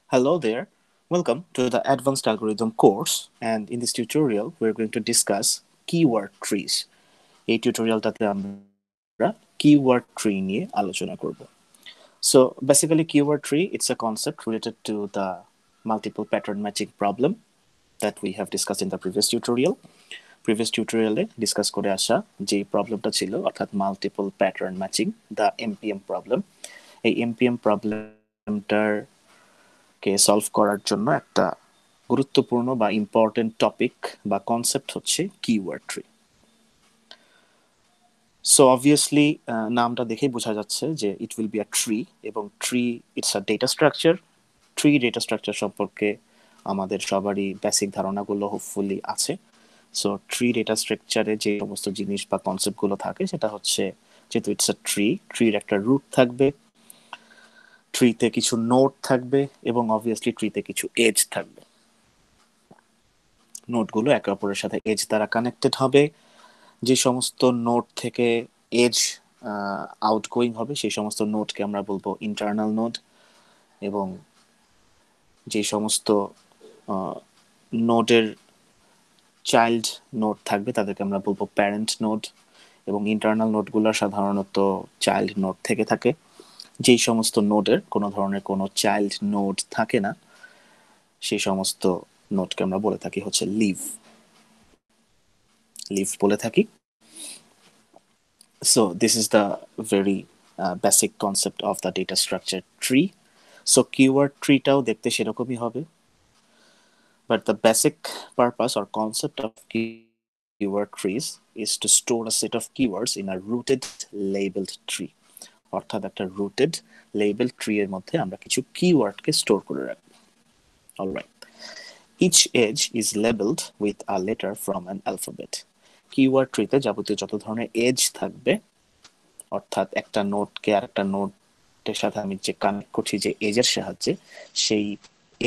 Hello there. Welcome to the Advanced Algorithm course, and in this tutorial we're going to discuss keyword trees. এই টিউটোরিয়ালটাতে আমরা keyword tree নিয়ে আলোচনা করব। So basically keyword tree it's a concept related to the multiple pattern matching problem that we have discussed in the previous tutorial. Previous tutorial discuss করে আসা যে প্রবলেমটা ছিল অর্থাৎ multiple pattern matching the MPM problem এই MPM প্রবলেমটার কে solve করার জন্য একটা গুরুত্বপূর্ণ বা ইম্পর্টেন্ট টপিক বা কনসেপ্ট হচ্ছে কিওয়ার্ড ট্রি। সো অবভিয়াসলি নামটা দেখেই বোঝা যাচ্ছে যে it will be a tree, এবং tree it's a data structure. Tree data structure সম্পর্কে আমাদের সবারই বেসিক ধারণাগুলো হোপফুলি আছে। সো ট্রি ডেটা স্ট্রাকচারে যে সমস্ত জিনিস বা কনসেপ্টগুলো থাকে সেটা হচ্ছে, যেহেতু ইটস আ ট্রি, ট্রির একটা রুট থাকবে, ট্রিতে কিছু নোড থাকবে, এবং অবভিয়াসলি ট্রিতে কিছু এজ থাকবে। নোটগুলো একে অপরের সাথে এজ দ্বারা কানেক্টেড হবে। যে সমস্ত নোট থেকে এজ আউটগোয়িং হবে সেই সমস্ত নোটকে আমরা বলবো ইন্টারনাল নোড, এবং যে সমস্ত নোডের চাইল্ড নোড থাকবে তাদেরকে আমরা বলবো প্যারেন্ট নোড, এবং ইন্টারনাল নোডগুলো সাধারণত চাইল্ড নোড থেকে থাকে। যেই সমস্ত নোডের কোনো ধরনের কোনো চাইল্ড নোড থাকে না সেই সমস্ত নোডকে আমরা বলে থাকি হচ্ছে লিভ লিভ বলে থাকি। So this is the very basic concept of the data structure tree. So keyword tree টাও দেখতে সেরকমই হবে, but the basic purpose or concept of keyword trees is to store a set of keywords in a rooted labeled tree. অর্থাৎ একটা rooted labeled tree এর মধ্যে আমরা কিছু কিওয়ার্ডকে স্টোর করে রাখবো। Alright, each edge is labeled with a letter from an alphabet. Keyword ট্রিতে যাবতীয় যত ধরনের এজ থাকবে, অর্থাৎ একটা নোটকে আর একটা নোটের সাথে আমি যে কানেক্ট করছি যে এজের সাহায্যে, সেই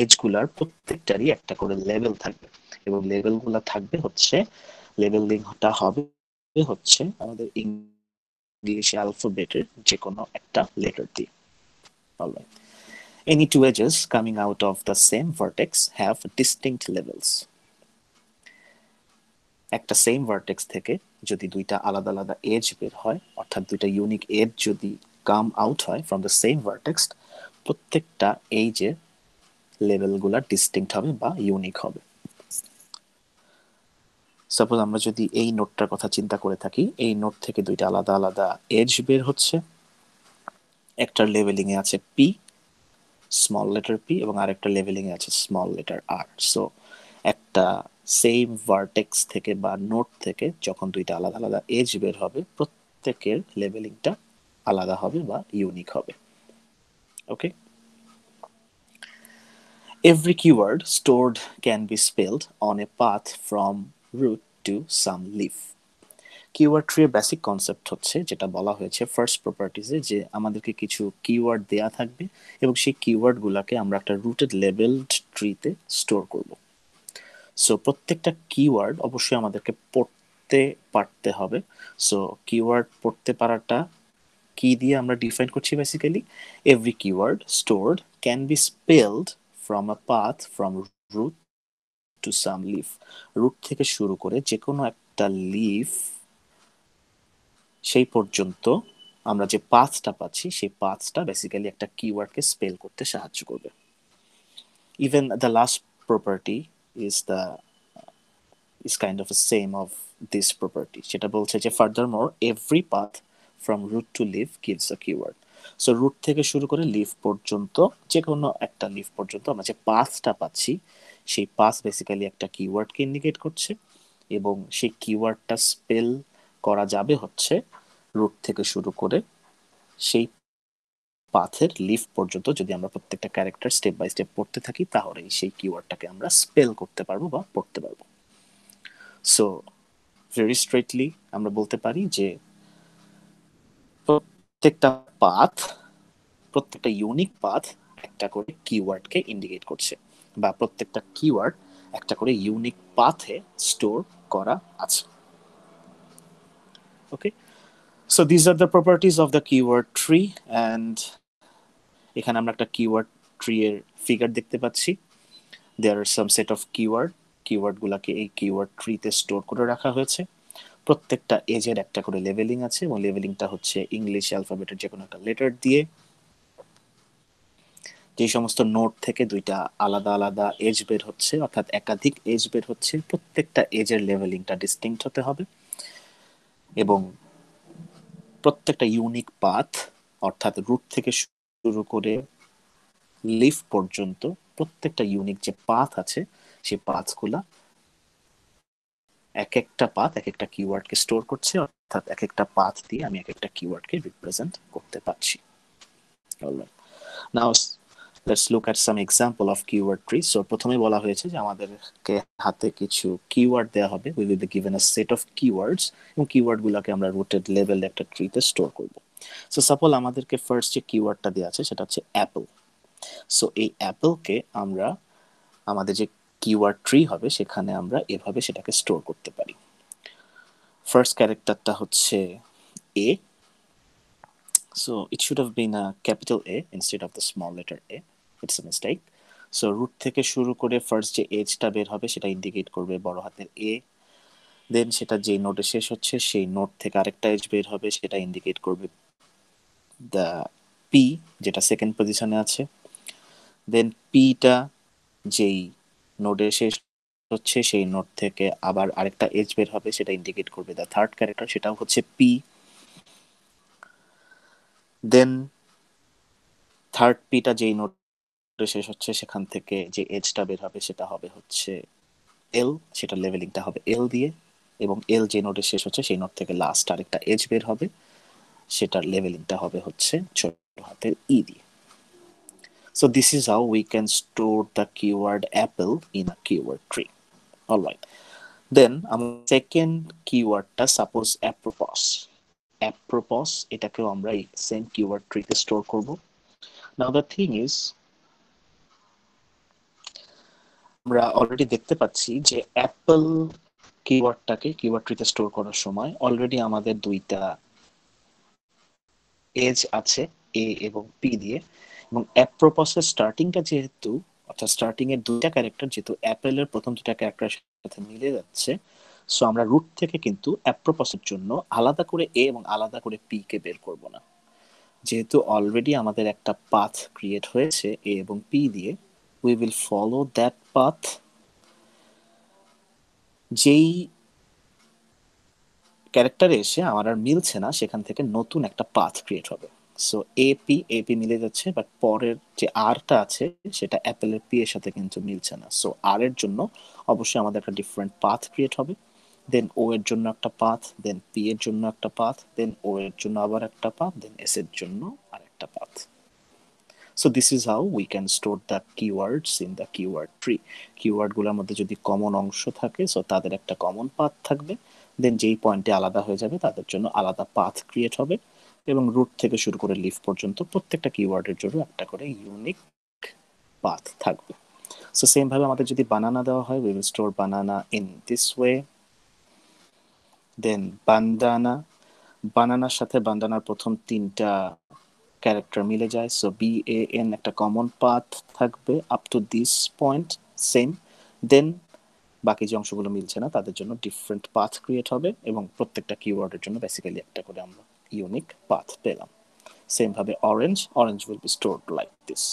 এজগুলার প্রত্যেকটারই একটা করে লেভেল থাকবে, এবং লেভেলগুলো থাকবে হচ্ছে, লেভেলিংটা হবে হচ্ছে আমাদের ইংলিশ অ্যালফাবেটের যে কোনো একটা লেটার দিয়ে। Alright, any two edges coming out of the same vertex have distinct levels. একটা সেম ভার্টেক্স থেকে যদি দুইটা আলাদা আলাদা এজ বের হয়, অর্থাৎ দুইটা ইউনিক এজ যদি কাম আউট হয় ফ্রম দ্য সেম ভার্টেক্স, প্রত্যেকটা এজের লেভেলগুলো ডিস্টিংক্ট হবে বা ইউনিক হবে। সাপোজ আমরা যদি এই নোটটার কথা চিন্তা করে থাকি, এই নোট থেকে দুইটা আলাদা আলাদা এজ বের হচ্ছে, একটার লেভেলিং এ আছে পি, স্মল লেটার পি, এবং আরেকটা লেভেলিং এ আছে স্মল লেটার আর। সো একটা সেম ভার্টেক্স থেকে বা নোট থেকে যখন দুইটা আলাদা আলাদা এজ বের হবে, প্রত্যেকের লেভেলিংটা আলাদা হবে বা ইউনিক হবে। ওকে, every keyword stored can be spelled on a path from root to some leaf. Keyword ট্রির বেসিক কনসেপ্ট হচ্ছে, যেটা বলা হয়েছে ফার্স্ট প্রপার্টিজে, যে আমাদেরকে কিছু কিওয়ার্ড দেয়া থাকবে এবং সেই কিওয়ার্ডগুলোকে আমরা একটা রুটেড লেবেলড ট্রিতে স্টোর করব। সো প্রত্যেকটা কিওয়ার্ড অবশ্যই আমাদেরকে পড়তে পারতে হবে। সো কিওয়ার্ড পড়তে পারাটা কি দিয়ে আমরা ডিফাইন করছি? Basically every keyword stored can be spelled from a path from root to some leaf. Root থেকে শুরু করে যে কোনো একটা লিফ সেই পর্যন্ত আমরা যে পাথটা পাচ্ছি, সেই পাথটা বেসিক্যালি একটা কিওয়ার্ডকে স্পেল করতে সাহায্য করবে। Even the last property is the is kind of a same of this property, সেটা বলছে যে furthermore every path from root to leaf gives a keyword. So root থেকে শুরু করে লিফ পর্যন্ত, যে কোনো একটা লিফ পর্যন্ত আমরা যে পাথটা পাচ্ছি, সেই পাথ বেসিক্যালি একটা কিওয়ার্ডকে ইন্ডিকেট করছে, এবং সেই কিওয়ার্ডটা স্পেল করা যাবে হচ্ছে রুট থেকে শুরু করে সেই পাথের লিফ পর্যন্ত। যদি আমরা প্রত্যেকটা ক্যারেক্টার স্টেপ বাই স্টেপ পড়তে থাকি, তাহলে সেই কিওয়ার্ডটাকে আমরা স্পেল করতে পারবো বা পড়তে পারবো। সো ভেরি স্ট্রেটলি আমরা বলতে পারি যে প্রত্যেকটা পাথ, প্রত্যেকটা ইউনিক পাথ একটা করে কিওয়ার্ডকে ইন্ডিকেট করছে, বা প্রত্যেকটা কিওয়ার্ড একটা করে ইউনিক পাথে স্টোর করা আছে। ওকে, so these are the properties of the keyword tree, and এখানে আমরা একটা কিওয়ার্ড ট্রি এর ফিগার দেখতে পাচ্ছি। দেয়ার আর সাম সেট অফ কিওয়ার্ডগুলোকে এই কিওয়ার্ড ট্রিতে স্টোর করে রাখা হয়েছে। প্রত্যেকটা এজের একটা করে লেভেলিং আছে এবং লেভেলিংটা হচ্ছে ইংলিশ অ্যালফাবেটের যে কোনো একটা লেটার দিয়ে। যে সমস্ত নোট থেকে দুইটা আলাদা আলাদা এজ বের হচ্ছে, অর্থাৎ একাধিক এজ বের হচ্ছে, প্রত্যেকটা এজের লেভেলিংটা ডিস্টিংক্ট হতে হবে এবং প্রত্যেকটা ইউনিক পাথ, অর্থাৎ রুট থেকে শুরু করে লিফ পর্যন্ত প্রত্যেকটা ইউনিক যে পাথ আছে সেই পাথগুলা এক একটা পাথ এক একটা কিওয়ার্ডকে স্টোর করছে, অর্থাৎ এক একটা পাথ দিয়ে আমি এক একটা কিওয়ার্ডকে রিপ্রেজেন্ট করতে পারছি। Alright, now let's look at some example of keyword tree. So প্রথমে বলা হয়েছে যে আমাদেরকে হাতে কিছু কিওয়ার্ড দেওয়া হবে, we will be given a set of keywords, এবং কিওয়ার্ডগুলোকে আমরা রুটেড লেভেল একটা ট্রিতে স্টোর করব। সো সাপোজ আমাদেরকে ফার্স্ট যে কিওয়ার্ডটা দেওয়া আছে সেটা হচ্ছে অ্যাপল। সো এই অ্যাপলকে আমরা আমাদের যে কিওয়ার্ড ট্রি হবে সেখানে আমরা এভাবে সেটাকে স্টোর করতে পারি। ফার্স্ট ক্যারেক্টারটা হচ্ছে এ, so it should have been a capital A instead of the small letter A. It's a mistake. So root থেকে শুরু করে ফার্স্ট যে এজটা বের হবে সেটা ইন্ডিকেট করবে বড় হাতের এ, দেন সেটা যে নোটে শেষ হচ্ছে সেই নোট থেকে আরেকটা এজ বের হবে সেটা ইন্ডিকেট করবে দ্য পি, যেটা সেকেন্ড পজিশনে আছে। দেন পিটা যেই নোটে শেষ হচ্ছে সেই নোট থেকে আবার আরেকটা এজ বের হবে সেটা ইন্ডিকেট করবে দ্য থার্ড ক্যারেক্টার, সেটাও হচ্ছে পি। দেন থার্ড পিটা যেই নোটে শেষ হচ্ছে সেখান থেকে যে এজটা বের হবে সেটা হবে হচ্ছে এল, সেটা লেভেলিংটা হবে এল দিয়ে, এবং এল যে নোটে শেষ হচ্ছে সেই নোট থেকে লাস্ট আরেকটা এজ বের হবে, সেটার লেভেলিংটা হবে হচ্ছে ছোট হাতের ই দিয়ে। So this is how we can store the keyword apple in a keyword tree. Alright. Then our second keywordটা suppose apropos. Apropos এটাকেও আমরা এই সেম keyword tree তে স্টোর করব। Now the thing is, আমরা অলরেডি দেখতে পাচ্ছি যে অ্যাপল কিওয়ার্ডটাকে কিওয়ার্ড ট্রিতে স্টোর করার সময় অলরেডি আমাদের দুইটা এজ আছে এ এবং পি দিয়ে, এবং অ্যাপ্রোপসের স্টার্টিংটা যেহেতু, অর্থাৎ স্টার্টিং এর দুইটা ক্যারেক্টার যেহেতু অ্যাপেলের প্রথম দুটা ক্যারেক্টারের সাথে মিলে যাচ্ছে, সো আমরা রুট থেকে কিন্তু অ্যাপ্রোপসের জন্য আলাদা করে এ এবং আলাদা করে পি কে বের করব না। যেহেতু অলরেডি আমাদের একটা পাথ ক্রিয়েট হয়েছে এ এবং পি দিয়ে, we will follow that path. যেই ক্যারেক্টারে এসে আমার আর মিলছে না সেখান থেকে নতুন একটা পাথ ক্রিয়েট হবে। সো এপি মিলে যাচ্ছে, বাট পরের যে আরটা আছে সেটা অ্যাপেলের পি এর সাথে কিন্তু মিলছে না। সো আর এর জন্য অবশ্যই আমাদের একটা ডিফারেন্ট পাথ ক্রিয়েট হবে, দেন ও এর জন্য একটা পাথ, দেন পি এর জন্য একটা পাথ, দেন ও এর জন্য আবার একটা পাথ, দেন এস এর জন্য আর একটা path. So this is how we can store the keywords in the keyword tree. কিওয়ার্ডগুলোর মধ্যে যদি কমন অংশ থাকে সো তাদের একটা কমন পাথ থাকবে, দেন যেই পয়েন্টে আলাদা হয়ে যাবে তাদের জন্য আলাদা পাথ ক্রিয়েট হবে, এবং রুট থেকে শুরু করে লিফ পর্যন্ত প্রত্যেকটা কিওয়ার্ডের জন্য একটা করে ইউনিক পাথ থাকবে। সো সেম ভাবে আমাদের যদি বানানা দেওয়া হয়, we will store banana in this way. Then bandana, বানানার সাথে বান্দানার প্রথম তিনটা ক্যারেক্টার মিলে যায়, সো BAN একটা কমন পাথ থাকবে up to this point, same. Then বাকি যে অংশগুলো মিলছে না তাদের জন্য ডিফারেন্ট পাথ ক্রিয়েট হবে, এবং প্রত্যেকটা কিওয়ার্ডের জন্য বেসিক্যালি একটা করে আমরা ইউনিক পাথ পেলাম। সেম ভাবে orange will be stored like this.